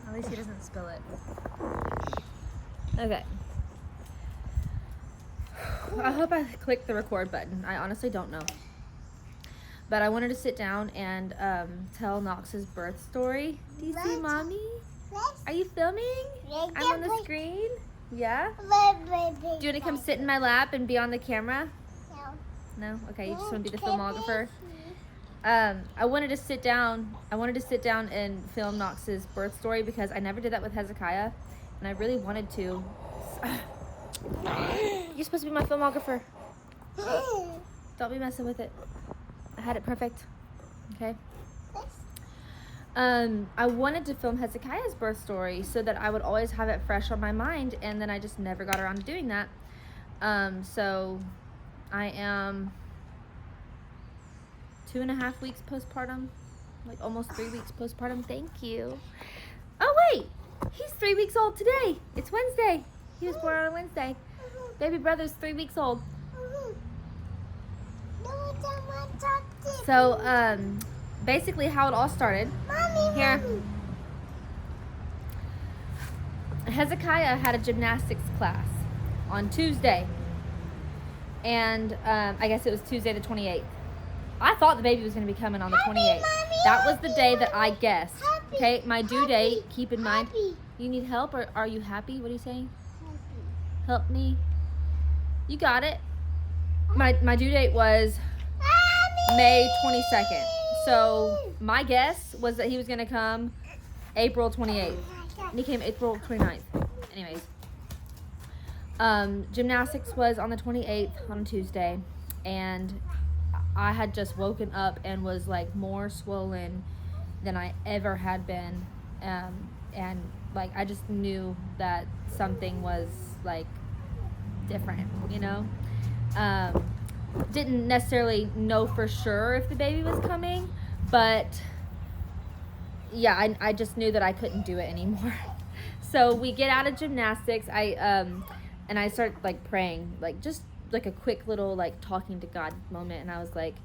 At least he doesn't spill it. Okay. I hope I clicked the record button. I honestly don't know. But I wanted to sit down and tell Knox's birth story. Do you see Mommy? Are you filming? I'm on the screen. Yeah? Do you want to come sit in my lap and be on the camera? No? Okay, you just want to be the filmographer? I wanted to sit down and film Knox's birth story because I never did that with Hezekiah, and I really wanted to. You're supposed to be my filmographer. Don't be messing with it. I had it perfect. Okay. I wanted to film Hezekiah's birth story so that I would always have it fresh on my mind, and then I just never got around to doing that. So I am 2.5 weeks postpartum, like almost 3 weeks postpartum. Thank you. Oh wait, he's 3 weeks old today. It's Wednesday. He was born on a Wednesday. Baby brother's 3 weeks old. So basically how it all started. Here. Hezekiah had a gymnastics class on Tuesday. And I guess it was Tuesday the 28th. I thought the baby was going to be coming on the 28th. That was the day that I guessed. Okay, my due date, keep in mind. You need help or are you happy? What are you saying? Help me. You got it. My due date was May 22nd. So my guess was that he was going to come April 28th. And he came April 29th. Anyways. Gymnastics was on the 28th on Tuesday. And I had just woken up and was like more swollen than I ever had been. And like I just knew that something was like different, you know? Didn't necessarily know for sure if the baby was coming, but yeah, I just knew that I couldn't do it anymore. So we get out of gymnastics. And I start like praying, like just like a quick little like talking to God moment. And I was like,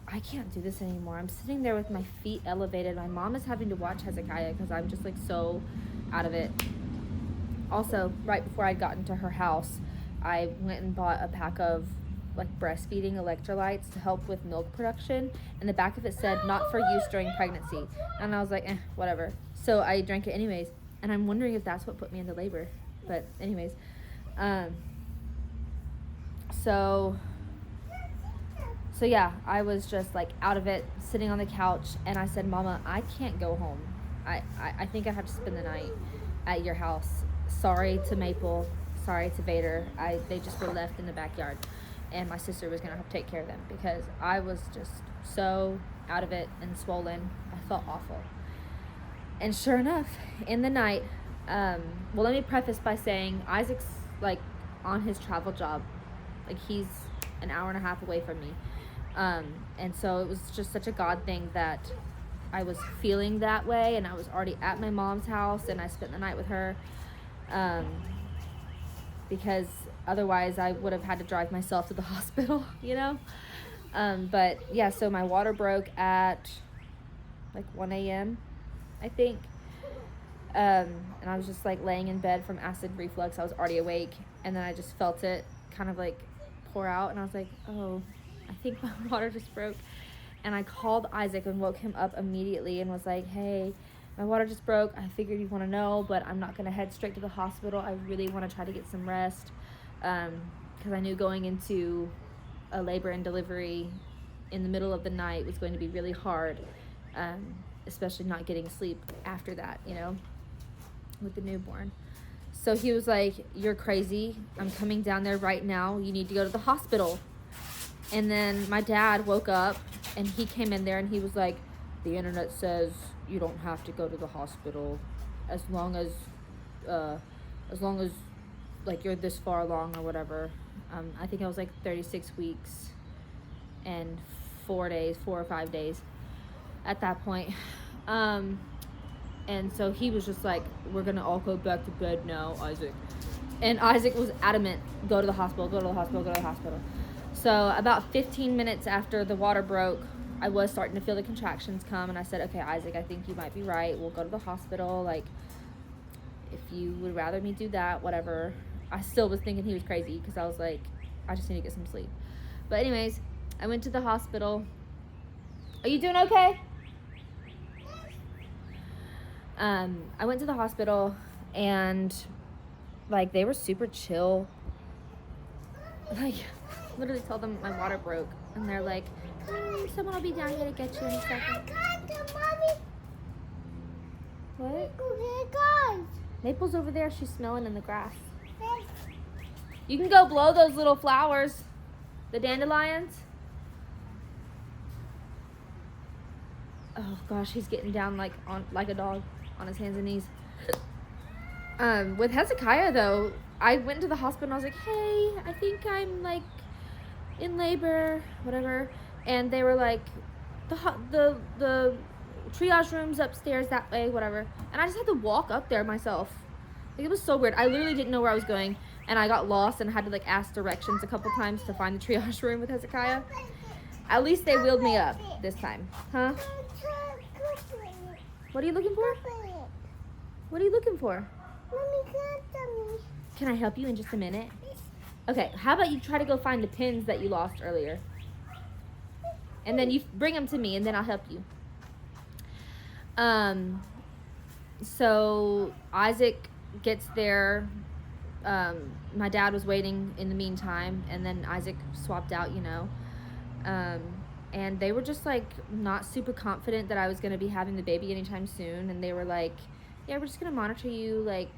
I can't do this anymore. I'm sitting there with my feet elevated. My mom is having to watch Hezekiah because I'm just like so out of it. Also, right before I'd gotten to her house, I went and bought a pack of like breastfeeding electrolytes to help with milk production, and the back of it said not for use during pregnancy, and I was like whatever, so I drank it anyways, and I'm wondering if that's what put me into labor. But anyways, so yeah, I was just like out of it, sitting on the couch, and I said, Mama, I can't go home. I think I have to spend the night at your house. Sorry to Maple, sorry to Vader. They just were left in the backyard. And my sister was going to have to take care of them because I was just so out of it and swollen. I felt awful. And sure enough, in the night, well, let me preface by saying Isaac's like on his travel job. Like he's an hour and a half away from me. And so it was just such a God thing that I was feeling that way, and I was already at my mom's house and I spent the night with her. Because otherwise I would have had to drive myself to the hospital, you know? But yeah, so my water broke at like 1 a.m., I think. And I was just like laying in bed from acid reflux. I was already awake, and then I just felt it kind of like pour out, and I was like, oh, I think my water just broke. And I called Isaac and woke him up immediately and was like, hey, my water just broke. I figured you'd want to know, but I'm not going to head straight to the hospital. I really want to try to get some rest, because I knew going into a labor and delivery in the middle of the night was going to be really hard, especially not getting sleep after that, you know, with the newborn. So he was like, you're crazy. I'm coming down there right now. You need to go to the hospital. And then my dad woke up and he came in there and he was like, the internet says you don't have to go to the hospital as long as like you're this far along or whatever. I think I was like 36 weeks and 4 or 5 days at that point. And so he was just like, we're gonna all go back to bed now, Isaac. And Isaac was adamant, go to the hospital, go to the hospital, go to the hospital. So about 15 minutes after the water broke, I was starting to feel the contractions come, and I said, okay, Isaac, I think you might be right. We'll go to the hospital. Like, if you would rather me do that, whatever. I still was thinking he was crazy because I was like, I just need to get some sleep. But anyways, I went to the hospital. Are you doing okay? I went to the hospital, and like they were super chill. Like, literally told them my water broke, and they're like, someone will be down here to get you in a second. What? Maple's over there. She's smelling in the grass. You can go blow those little flowers, the dandelions. Oh gosh, he's getting down like a dog on his hands and knees. With Hezekiah though, I went to the hospital and I was like, hey, I think I'm like in labor, whatever. And they were like, the triage room's upstairs that way, whatever. And I just had to walk up there myself. Like, it was so weird. I literally didn't know where I was going, and I got lost and had to like ask directions a couple times to find the triage room with Hezekiah. At least they wheeled me up this time. Huh? What are you looking for? What are you looking for? Can I help you in just a minute? Okay, how about you try to go find the pins that you lost earlier? And then you bring them to me, and then I'll help you. So Isaac gets there. My dad was waiting in the meantime, and then Isaac swapped out, you know. And they were just like not super confident that I was going to be having the baby anytime soon. And they were like, yeah, we're just going to monitor you like,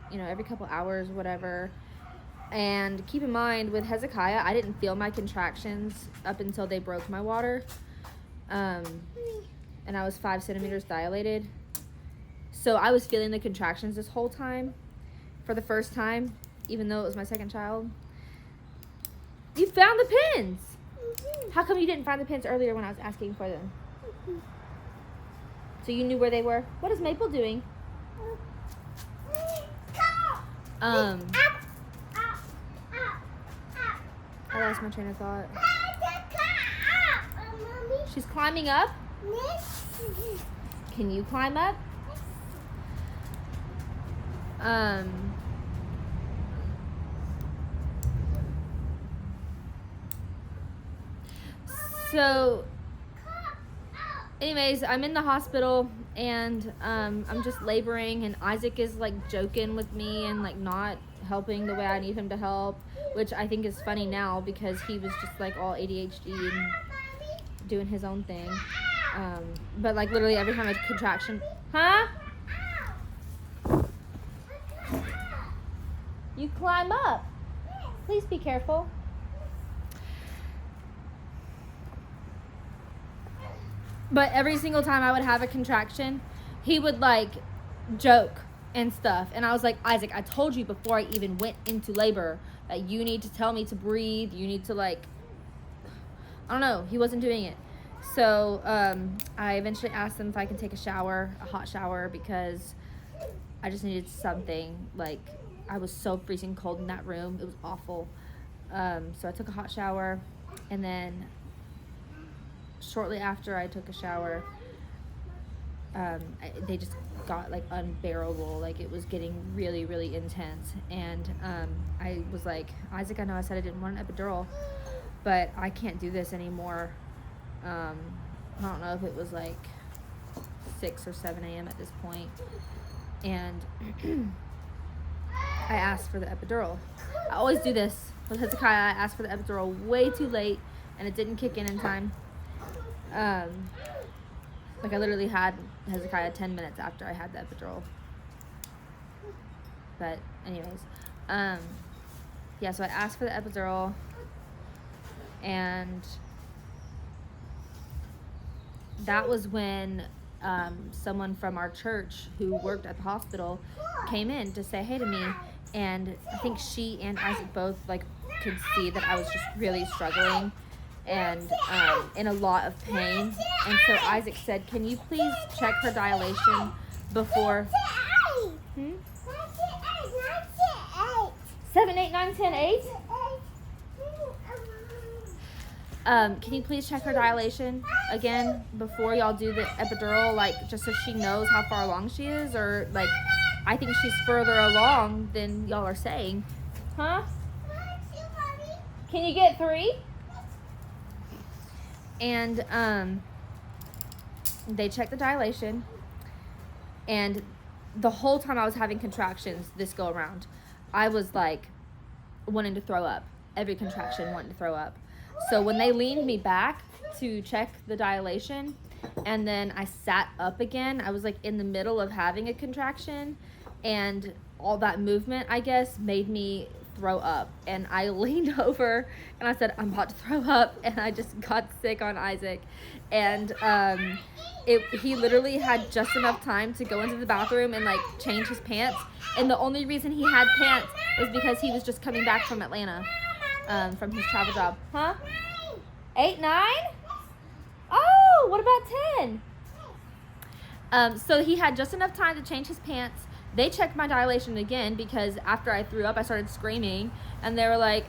you know, every couple hours, whatever. And keep in mind with Hezekiah, I didn't feel my contractions up until they broke my water. And I was 5 centimeters dilated. So I was feeling the contractions this whole time for the first time, even though it was my second child. You found the pins. How come you didn't find the pins earlier when I was asking for them? So you knew where they were? What is Maple doing? I lost my train of thought. She's climbing up? Can you climb up? So anyways, I'm in the hospital, and I'm just laboring, and Isaac is like joking with me and like not helping the way I need him to help, which I think is funny now because he was just like all ADHD and doing his own thing. But like literally every time a contraction, huh? You climb up. Please be careful. But every single time I would have a contraction, he would like joke and stuff. And I was like, Isaac, I told you before I even went into labor that you need to tell me to breathe. You need to like, I don't know. He wasn't doing it. So I eventually asked him if I could take a shower, a hot shower, because I just needed something. Like, I was so freezing cold in that room. It was awful. So I took a hot shower, and then shortly after I took a shower, they just got like unbearable. Like, it was getting really, really intense. And I was like, Isaac, I know I said I didn't want an epidural, but I can't do this anymore. I don't know if it was like 6 or 7 a.m. at this point. And I asked for the epidural. I always do this with Hezekiah. I asked for the epidural way too late, and it didn't kick in time. Like, I literally had Hezekiah 10 minutes after I had the epidural. But anyways, yeah, so I asked for the epidural, and that was when someone from our church who worked at the hospital came in to say hey to me, and I think she and Isaac both like could see that I was just really struggling and in a lot of pain. And so Isaac said, can you please check her dilation before 7, 8, 9, 10, 8? Can you please check her dilation again before y'all do the epidural, like, just so she knows how far along she is? Or, like, I think she's further along than y'all are saying. Huh? Can you get 3? And, they checked the dilation, and the whole time I was having contractions this go around, I was, like, wanting to throw up. Every contraction wanting to throw up. So when they leaned me back to check the dilation, and then I sat up again, I was like in the middle of having a contraction, and all that movement, I guess, made me throw up. And I leaned over and I said, I'm about to throw up, and I just got sick on Isaac. And he literally had just enough time to go into the bathroom and like change his pants. And the only reason he had pants was because he was just coming back from Atlanta. From his travel job. Huh? 8, 9? Oh, what about 10? So he had just enough time to change his pants. They checked my dilation again because after I threw up, I started screaming. And they were like,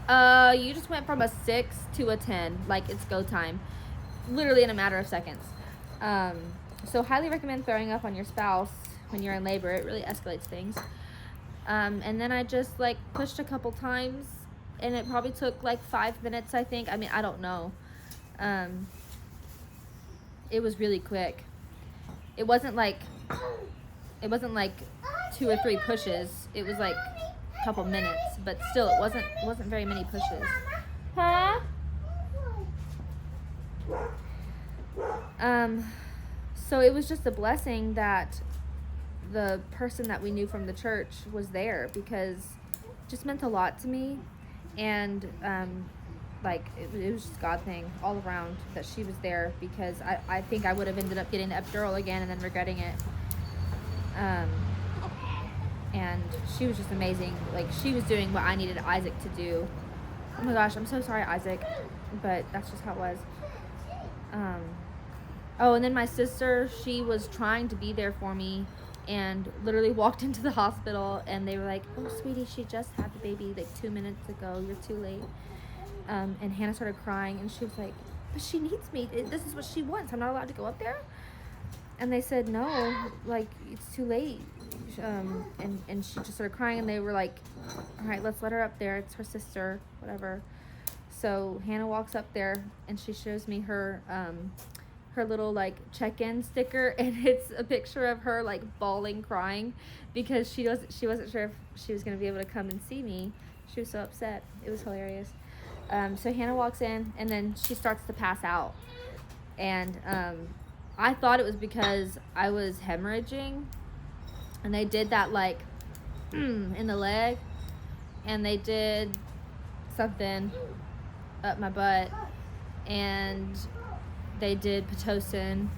you just went from a 6 to a 10. Like, it's go time. Literally in a matter of seconds. So highly recommend throwing up on your spouse when you're in labor. It really escalates things. And then I just, like, pushed a couple times. And it probably took like 5 minutes, I think. I mean, I don't know. It was really quick. It wasn't like 2 or 3 pushes. It was like a couple minutes, but still, it wasn't very many pushes. Huh? So it was just a blessing that the person that we knew from the church was there, because it just meant a lot to me. And like it was just God thing all around that she was there, because I think I would have ended up getting the epidural again and then regretting it. And she was just amazing. Like, she was doing what I needed Isaac to do. Oh my gosh, I'm so sorry, Isaac, but that's just how it was. Oh, and then my sister, she was trying to be there for me, and literally walked into the hospital, and they were like, oh, sweetie, she just had the baby like 2 minutes ago. You're too late. And Hannah started crying, and she was like, but she needs me. This is what she wants. I'm not allowed to go up there? And they said, no, like, it's too late. And she just started crying, and they were like, all right, let's let her up there. It's her sister, whatever. So Hannah walks up there, and she shows me her little like check-in sticker, and it's a picture of her like bawling, crying, because she wasn't sure if she was going to be able to come and see me. She was so upset. It was hilarious. So Hannah walks in, and then she starts to pass out, and I thought it was because I was hemorrhaging, and they did that like in the leg, and they did something up my butt, and they did Pitocin.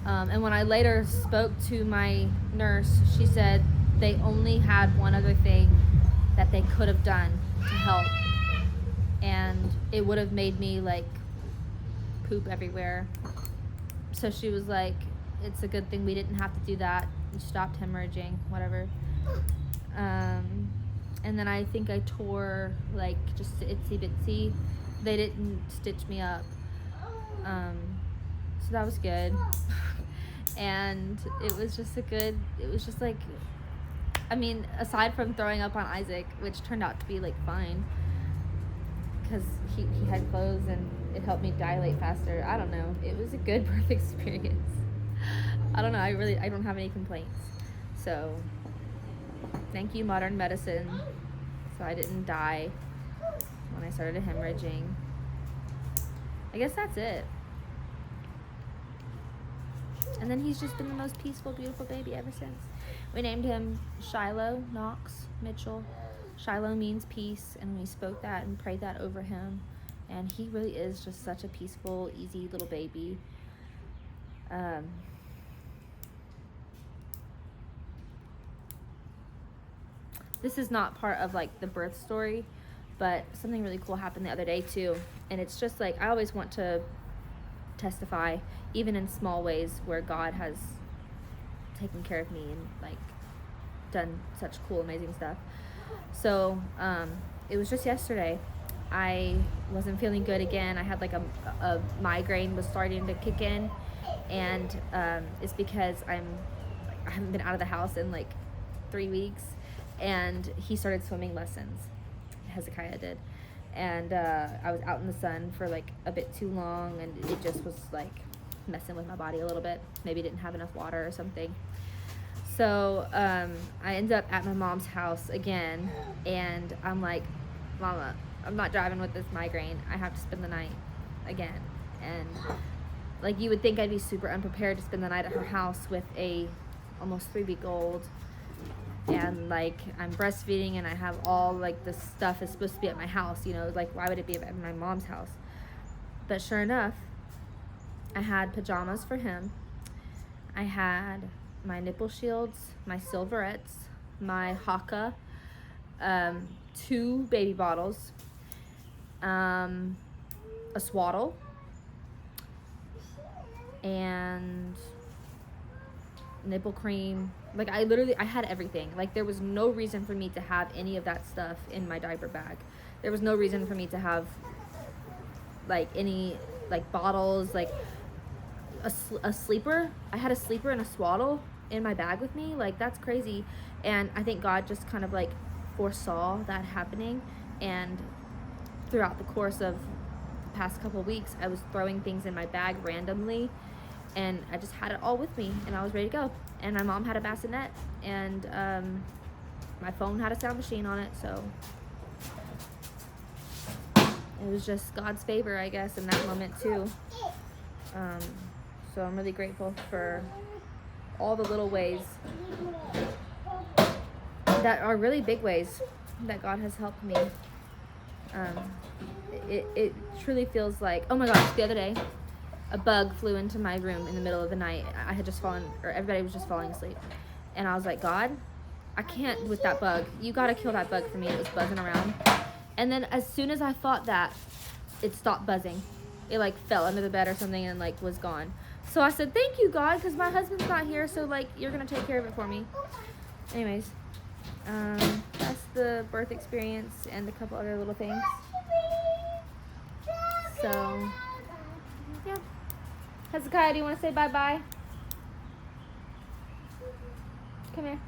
And when I later spoke to my nurse, she said they only had one other thing that they could have done to help, and it would have made me like poop everywhere. So she was like, it's a good thing we didn't have to do that. We stopped hemorrhaging, whatever. And then I think I tore like just itsy bitsy. They didn't stitch me up. So that was good. And it was just like, I mean, aside from throwing up on Isaac, which turned out to be like fine, because he had clothes and it helped me dilate faster. I don't know. It was a good birth experience. I don't know. I don't have any complaints. So thank you, modern medicine. So I didn't die when I started hemorrhaging. I guess that's it. And then he's just been the most peaceful, beautiful baby ever since. We named him Shiloh Knox Mitchell. Shiloh means peace, and we spoke that and prayed that over him. And he really is just such a peaceful, easy little baby. This is not part of like the birth story, but something really cool happened the other day too. And it's just like, I always want to testify, even in small ways, where God has taken care of me and like done such cool, amazing stuff. So it was just yesterday. I wasn't feeling good again. I had like a migraine was starting to kick in, and it's because I haven't been out of the house in like 3 weeks, and he started swimming lessons. Hezekiah did, and I was out in the sun for like a bit too long, and it just was like messing with my body a little bit. Maybe didn't have enough water or something. So I ended up at my mom's house again, and I'm like, Mama, I'm not driving with this migraine. I have to spend the night again. And like, you would think I'd be super unprepared to spend the night at her house with a almost 3-week-old, and like I'm breastfeeding, and I have all like this stuff is supposed to be at my house, you know, like why would it be at my mom's house? But sure enough, I had pajamas for him. I had my nipple shields, my silverettes, my Haka, 2 baby bottles, a swaddle, and nipple cream. Like I had everything. Like there was no reason for me to have any of that stuff in my diaper bag. There was no reason for me to have like any like bottles, like a sleeper. I had a sleeper and a swaddle in my bag with me. Like that's crazy. And I think God just kind of like foresaw that happening, and throughout the course of the past couple of weeks, I was throwing things in my bag randomly, and I just had it all with me, and I was ready to go. And my mom had a bassinet, and my phone had a sound machine on it, so it was just God's favor, I guess, in that moment too. So I'm really grateful for all the little ways that are really big ways that God has helped me. It truly feels like, oh my gosh, the other day, a bug flew into my room in the middle of the night. I had just fallen, or everybody was just falling asleep. And I was like, God, I can't with that bug. You gotta kill that bug for me. It was buzzing around. And then as soon as I thought that, it stopped buzzing. It like fell under the bed or something and like was gone. So I said, thank you, God, because my husband's not here, so like you're gonna take care of it for me. Anyways, that's the birth experience and a couple other little things. So yeah. Hezekiah, do you want to say bye-bye? Come here.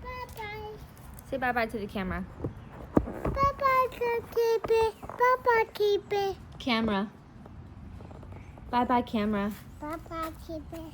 Bye-bye. Say bye-bye to the camera. Bye-bye, keep it. Bye-bye, keep it. Camera. Bye-bye, camera. Bye-bye, keep it.